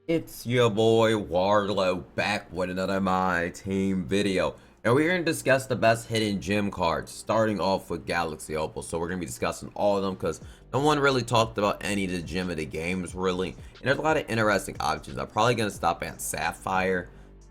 It's your boy Warlow back with another My Team video. And we're going to discuss the best hidden gem cards, starting off with Galaxy Opal. So we're going to be discussing all of them because no one really talked about any of the gem of the games, really. And there's a lot of interesting options. I'm probably going to stop at Sapphire.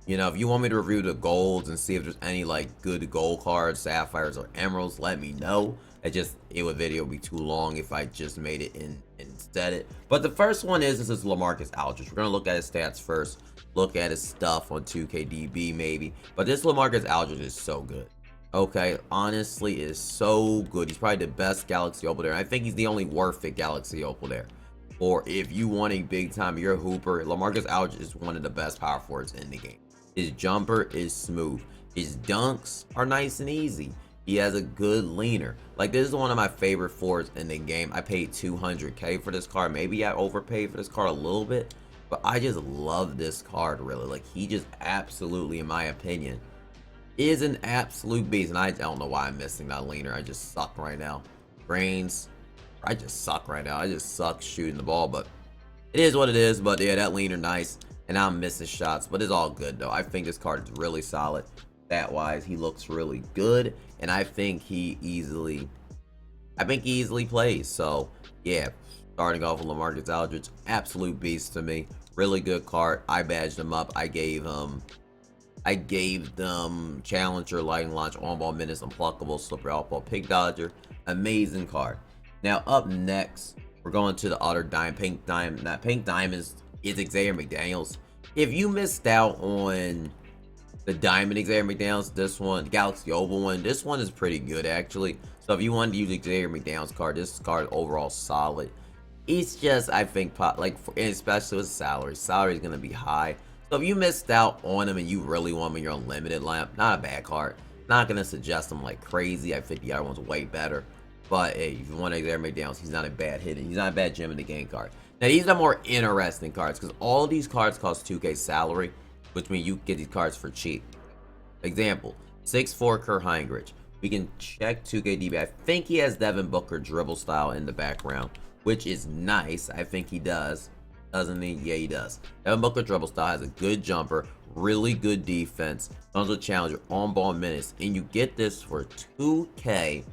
You know, if you want me to review the golds and see if there's any, like, good gold cards, Sapphires, or Emeralds, let me know. It would video be too long if I just made it instead it. But the first one is, this is LaMarcus Aldridge. We're gonna look at his stats first, look at his stuff on 2KDB maybe. But this LaMarcus Aldridge is so good. Okay, honestly, is so good. He's probably the best Galaxy Opal there. I think he's the only worth it Galaxy Opal there. Or if you want a big time, you're a hooper, LaMarcus Aldridge is one of the best power forwards in the game. His jumper is smooth. His dunks are nice and easy. He has a good leaner. Like, this is one of my favorite forwards in the game. I paid 200K for this card. Maybe I overpaid for this card a little bit, but I just love this card, really. Like, he just absolutely, in my opinion, is an absolute beast. And I don't know why I'm missing that leaner. I just suck right now. Brains, I just suck right now. I just suck shooting the ball, but it is what it is. But yeah, that leaner, nice. And I'm missing shots, but it's all good, though. I think this card is really solid. Stat-wise, he looks really good, and I think he easily plays. So yeah, starting off with LaMarcus Aldridge, absolute beast to me. Really good card. I badged him up. I gave them Challenger, Lightning Launch, On Ball Menace, Unpluckable, Slippery Outball, Pig Dodger. Amazing card. Now up next, we're going to the other Diamond, Pink Diamond. That Pink Diamond is Xavier McDaniels. If you missed out on the Diamond Xavier McDaniels, this one, the Galaxy Opal one, this one is pretty good actually. So if you wanted to use Xavier McDaniels card, this card overall solid. It's just, I think, especially with salary is going to be high. So if you missed out on him and you really want him in your unlimited lineup, not a bad card. Not going to suggest him like crazy. I think the other one's way better. But hey, if you want Xavier McDaniels, he's not a bad hidden. He's not a bad gem in the game card. Now these are more interesting cards because all of these cards cost 2K salary, which means you get these cards for cheap. Example, 6'4" Kurt Heinrich. We can check 2KDB. I think he has Devin Booker dribble style in the background, which is nice. I think he does. Doesn't he? Yeah, he does. Devin Booker dribble style has a good jumper, really good defense, tons of challenger, on ball minutes, and you get this for 2K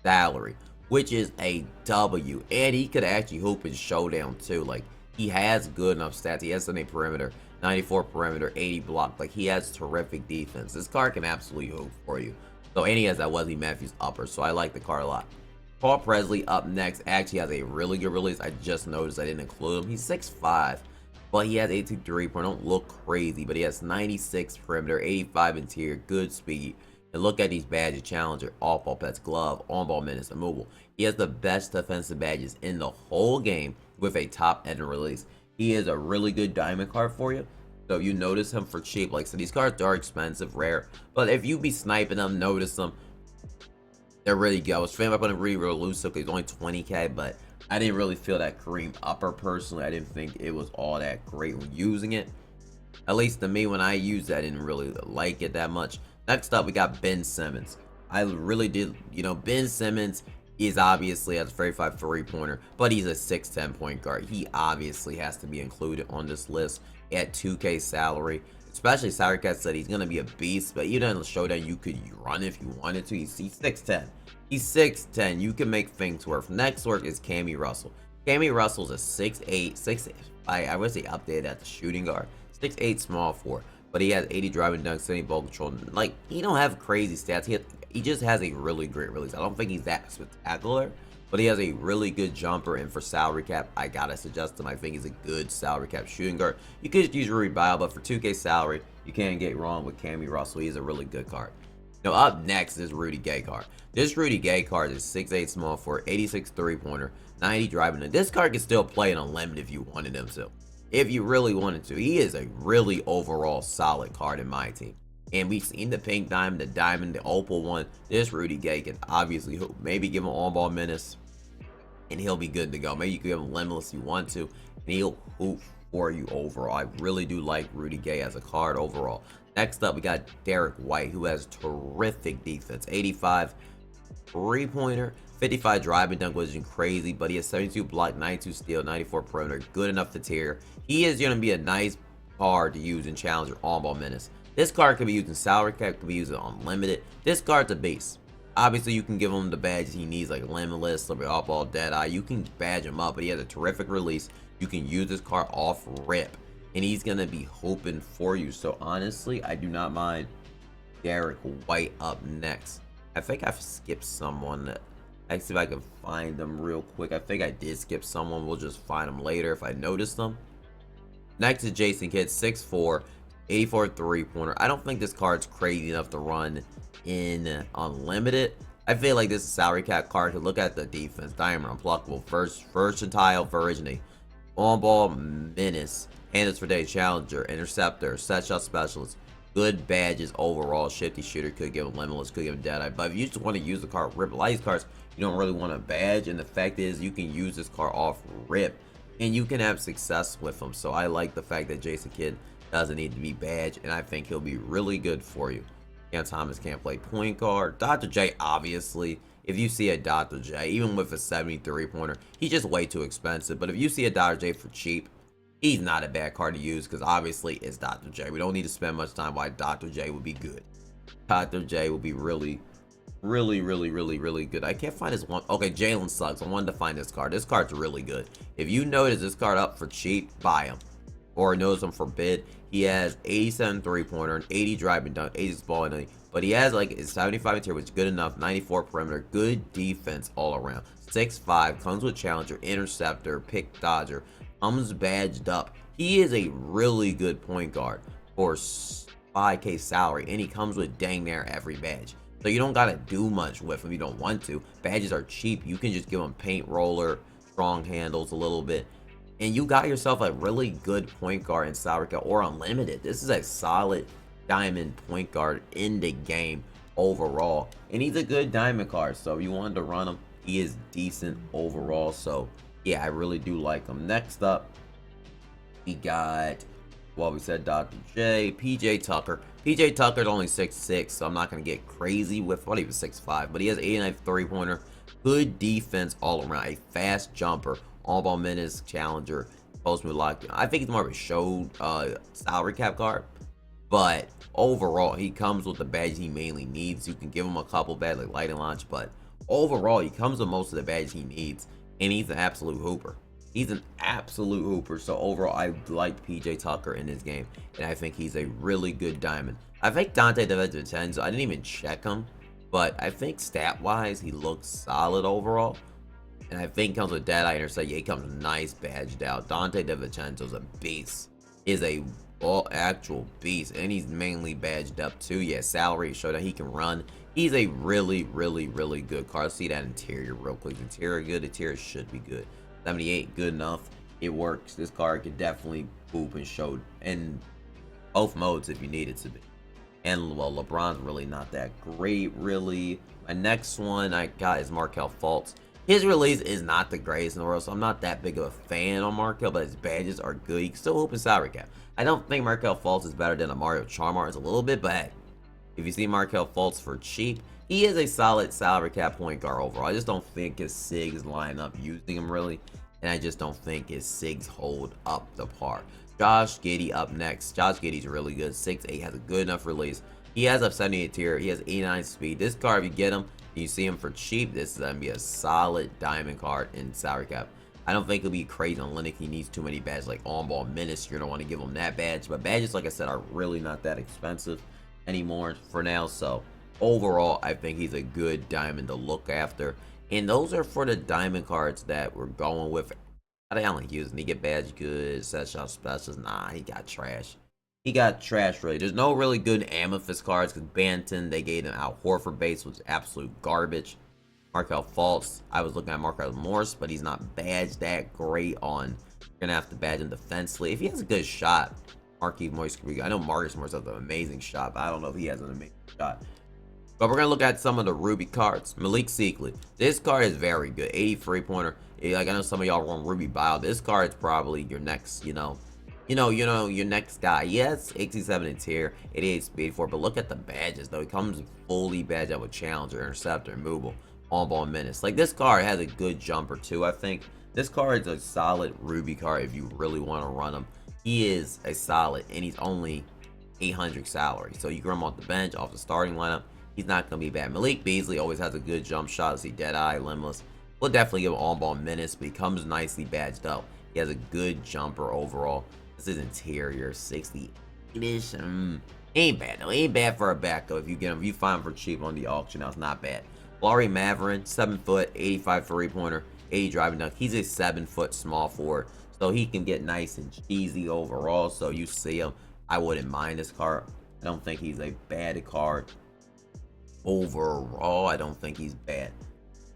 salary, which is a W. And he could actually hoop in Showdown too. Like, he has good enough stats. He has something perimeter. 94 perimeter, 80 block. Like, he has terrific defense. This card can absolutely hoop for you. So, and he has that Wesley Matthews upper. So, I like the card a lot. Paul Presley up next actually has a really good release. I just noticed I didn't include him. He's 6'5", but he has 83 point. Don't look crazy, but he has 96 perimeter, 85 interior, good speed. And look at these badges: Challenger, Off-Ball Pets, Glove, On-Ball Minutes, Immobile. He has the best defensive badges in the whole game with a top end release. He is a really good diamond card for you. So if you notice him for cheap, like, so these cards are expensive, rare, but if you be sniping them, notice them, they're really good. I was thinking about putting really elusive because he's only 20K, but I didn't really feel that Kareem upper personally. I didn't think it was all that great when using it. At least to me, when I used it, I didn't really like it that much. Next up, we got Ben Simmons. I really did, Ben Simmons is obviously has a 35 three-pointer, but he's a 6'10" point guard. He obviously has to be included on this list at 2K salary. Especially Salary Cat said he's going to be a beast, but even in the Showdown, you could run if you wanted to. He's 6'10". He's 6'10". You can make things work. Next work is Cammy Russell. Cammy Russell's a 6'8", I would say updated at the shooting guard. 6'8", small forward, but he has 80 driving dunks, 70 ball control. Like, he don't have crazy stats. He just has a really great release. I don't think he's that spectacular, but he has a really good jumper, and for salary cap, I gotta suggest him. I think he's a good salary cap shooting guard. You could just use Rudy Bio, but for 2K salary, you can't get wrong with Cammy Russell. He's a really good card. Now, up next is Rudy Gay card. This Rudy Gay card is 6'8" small forward, 86 three-pointer, 90 driving. And this card can still play in unlimited if you wanted him to. If you really wanted to. He is a really overall solid card in my team. And we've seen the Pink Diamond, the Diamond, the Opal one. This Rudy Gay can obviously hoop. Maybe give him on-ball minutes, and he'll be good to go. Maybe you can give him limitless if you want to, and he'll hoop for you overall. I really do like Rudy Gay as a card overall. Next up, we got Derek White, who has terrific defense. 85 3-pointer, 55 driving dunk, which is crazy, but he has 72 block, 92 steal, 94 perimeter, good enough to tier. He is going to be a nice card to use in Challenger on-ball menace. This card can be used in salary cap, can be used in unlimited. This card's a beast. Obviously, you can give him the badges he needs, like Limitless, Slippery Opal, Deadeye. You can badge him up, but he has a terrific release. You can use this card off rip, and he's going to be hoping for you. So, honestly, I do not mind Derek White up next. I think I've skipped someone. Let's see if I can find them real quick. I think I did skip someone. We'll just find them later if I notice them. Next is Jason Kidd, 6'4", 84 3-pointer. I don't think this card's crazy enough to run in unlimited. I feel like this is a salary cap card. Look at the defense. Diamond, unpluckable, versatile, originate, on-ball menace, handles for day, challenger, interceptor, set shot specialist, good badges overall. Shifty shooter, could give him limitless, could give him deadeye. But if you just want to use the card rip, a lot of these cards you don't really want a badge, and the fact is you can use this card off rip and you can have success with them. So I like the fact that Jason Kidd doesn't need to be badged, and I think he'll be really good for you. Cam Thomas can't play point guard. Dr. J, obviously, if you see a Dr. J, even with a 73-pointer, he's just way too expensive. But if you see a Dr. J for cheap, he's not a bad card to use because obviously it's Dr. J. We don't need to spend much time why Dr. J would be good. Dr. J will be really good. I can't find his one. Okay, Jalen Suggs. I wanted to find this card. This card's really good. If you notice this card up for cheap, buy him. Or notice him for bid. He has 87 3-pointer, 80 driving dunk, 86 ball, but he has like 75 interior, which is good enough. 94 perimeter, good defense all around. 6'5", comes with challenger, interceptor, pick dodger, comes badged up. He is a really good point guard for 5K salary, and he comes with dang near every badge. So you don't gotta do much with him. You don't want to. Badges are cheap. You can just give him paint roller, strong handles a little bit, and you got yourself a really good point guard in salary cap or unlimited. This is a solid diamond point guard in the game overall, and he's a good diamond card. So if you wanted to run him, he is decent overall. So yeah, I really do like him. Next up, we got, well, we said Dr. J, PJ Tucker. PJ Tucker's only 6'6", so I'm not going to get crazy with what he was 6'5", but he has 89 3-pointer, good defense all around, a fast jumper, all-ball menace, challenger, post-move lockdown. I think he's more of a show salary cap card, but overall, he comes with the badges he mainly needs. You can give him a couple badges like light and launch, but overall, he comes with most of the badges he needs, and he's an absolute hooper. He's an absolute hooper. So overall, I like PJ Tucker in this game, and I think he's a really good diamond. I think Dante DiVincenzo, I didn't even check him, but I think stat-wise, he looks solid overall. And I think comes with Deadeye Intercept. Yeah, he comes nice badged out. Dante DiVincenzo's a beast. Is a actual beast, and he's mainly badged up too. Yeah, salary show that he can run. He's a really good card. Let's see that interior real quick. Interior good. Interior should be good. 78, good enough. It works. This card could definitely poop and show in both modes if you need it to be. And well, LeBron's really not that great, really. My next one I got is Markelle Fultz. His release is not the greatest in the world, so I'm not that big of a fan on Markelle, but his badges are good. He can still hoop in salary cap. I don't think Markelle Fultz is better than a Mario Chalmers. It's a little bit, but hey, if you see Markelle Fultz for cheap, he is a solid salary cap point guard overall. I just don't think his SIGs line up using him really, and I just don't think his SIGs hold up the par. Josh Giddey up next. Josh Giddey's really good. 6'8", has a good enough release. He has a 78 tier. He has 89 speed. This card, if you get him, you see him for cheap, this is going to be a solid diamond card in salary cap. I don't think he'll be crazy on Linux. He needs too many badges like on-ball menace. You're going to want to give him that badge. But badges, like I said, are really not that expensive anymore for now. So overall, I think he's a good diamond to look after. And those are for the diamond cards that we're going with. How the hell he using? He get badge good, set shot specials. Nah, he got trash. He got trash, really. There's no really good Amethyst cards because Banton, they gave him Al Horford base, was absolute garbage. Markelle Fultz, I was looking at Markelle Morris, but he's not badged that great on. You're going to have to badge him defensively. If he has a good shot, Markelle Morris could be good. I know Marcus Morris has an amazing shot, but I don't know if he has an amazing shot. But we're going to look at some of the Ruby cards. Malik Seakley. This card is very good. 83-pointer. Like, I know some of y'all want Ruby Bio. This card is probably your next, you know, Your next guy. Yes, 87 in tier, 88 speed 4, but look at the badges though. He comes fully badged up with Challenger, Interceptor, Immovable, On-Ball Menace. Like, this card has a good jumper too, I think. This card is a solid Ruby card if you really want to run him. He is a solid, and he's only 800 salary. So you can run him off the bench, off the starting lineup. He's not going to be bad. Malik Beasley always has a good jump shot. See Deadeye, Limitless. We'll definitely give him On-Ball Menace, but he comes nicely badged up. He has a good jumper overall. This is interior, 60-ish. Ain't bad though. Ain't bad for a backup if you get him. If you find him for cheap on the auction, now it's not bad. Laurie Maverin, 7 foot, 85 3-pointer, 80 driving dunk. He's a 7 foot small forward, so he can get nice and cheesy overall. So you see him, I wouldn't mind this card. I don't think he's a bad card overall. I don't think he's bad.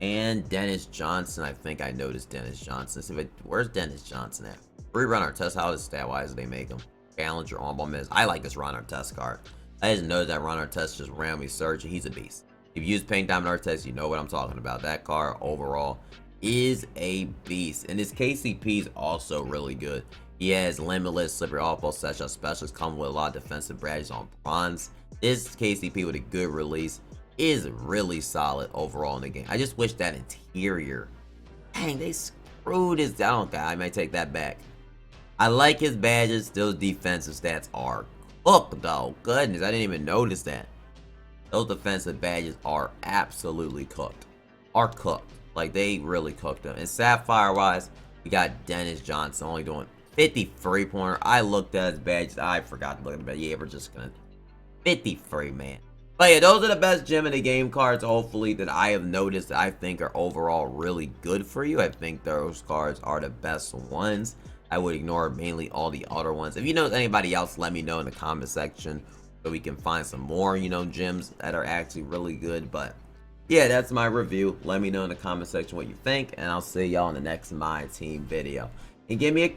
And Dennis Johnson, I think I noticed Dennis Johnson. So where's Dennis Johnson at? Free Ron Artest, how does stat-wise they make him? Challenger, On-Ball Miss. I like this Ron Artest card. I just noticed that Ron Artest just randomly surged, and he's a beast. If you use Pink Diamond Artest, you know what I'm talking about. That card overall is a beast. And his KCP is also really good. He has Limitless, Slippery Opal, Session Specialist, come with a lot of defensive badges on bronze. This KCP with a good release is really solid overall in the game. I just wish that interior, dang, they screwed his down guy. I might take that back. I like his badges. Those defensive stats are cooked though. Goodness, I didn't even notice that. Those defensive badges are absolutely cooked. Like, they really cooked them. And sapphire wise, we got Dennis Johnson only doing 53 pointer. I looked at his badges. I forgot to look at the badge. Yeah, we're just gonna 53, man. But yeah, those are the best gem in the game cards, hopefully, that I have noticed that I think are overall really good for you. I think those cards are the best ones. I would ignore mainly all the other ones. If you know anybody else, let me know in the comment section so we can find some more, gems that are actually really good. But yeah, that's my review. Let me know in the comment section what you think, and I'll see y'all in the next My Team video. And give me a